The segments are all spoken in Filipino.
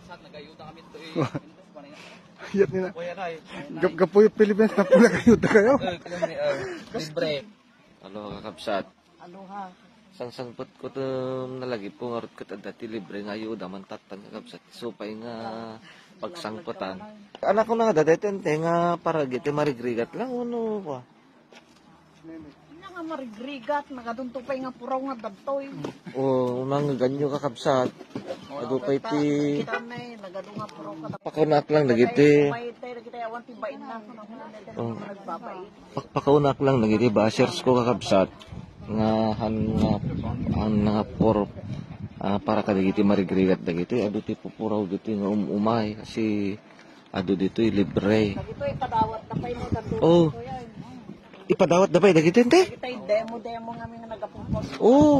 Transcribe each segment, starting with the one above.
kakabsat, nag-ayuda kami ito eh. Hiyat nila. Kuya Ray. Gapuyo Pilipinas na pula kayo. Libre. Alo kakabsat. Aloha. Sang-sangpot ko ito nalagi po ngarot ko dati libre nga ayuda man tatang kakabsat. Supay nga pagsangpotan. Anak ko na nga dati nga para giti marigrigat lang ano ba? Hindi nga marigrigat, nagaduntupay nga puraw nga dadtoy. O mga ganyo kakabsat. Nagupay ti Kita may, nagado nga puraw ka. pakaunak lang dagiti. May tayo, kita yawan tibain lang. Oh. Nagbabait. Pakaunak lang dagiti bashers ko kakabsat. Nga han nga por para kadagiti marigrigat dagiti adu ti pupuraw dito nga umay kasi adu dito libre. Dito ipadawat na pa yung nagado. Oh. Ipadawat da pa dagiti ente? Kita demo nga nga nagapumpos. Oh.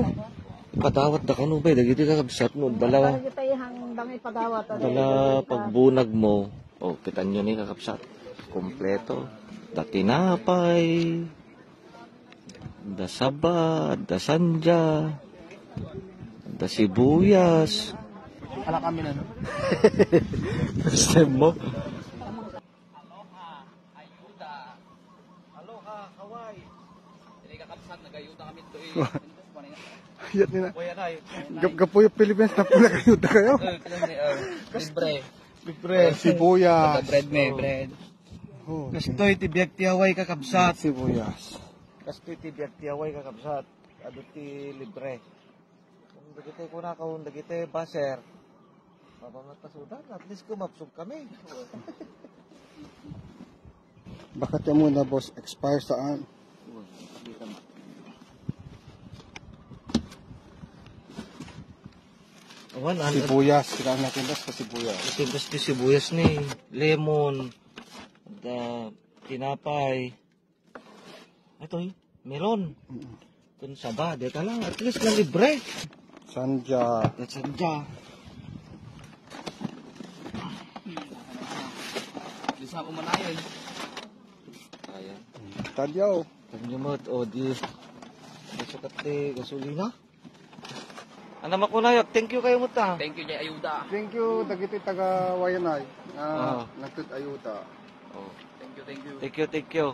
Ipadawat da kanu ba dagiti kakabsat mo dala Kita hangdang ipadawat. dala pagbunag mo. Oh, kita nyo ni kakabsat. Kompleto. Da tinapay. Da saba, da sanja. Da sibuyas. Ala kami na, no? First time mo? Aloha, Hawaii. Hindi kakabsat, nag-ayuda kami ito eh. Hiyat nila. Kuya Ray. Gapuyo Pilipinas na pula kayo. Libre. Libre. Sibuyas. Bread may bread. Oh, Kastoy tibiyag ti Hawaii kakabsat. sibuyas. Kastoy tibiyag ti Hawaii kakabsat. Ado ti libre. Kung dagiti ko na kung dagiti baser. Mabangat pasudan. At least kumapsog kami. Bakit yan muna, boss? Expire saan? Awan, Sibuyas. Kailangan natin sa sibuyas. Tintas ti sibuyas ni lemon. Da tinapay. Ito melon. Kun saba, deta lang. At least na libre. Sanja. That's sanja. Lisa umanayon. Ayan. Tadyaw. Pagnyumot o di sukat ti gasolina. Ano makunayok? Thank you kayo muta. Thank you jay ayuda. Thank you, dagiti taga Wayanay. Ah. Nagtut ayuda. Oh. Thank you.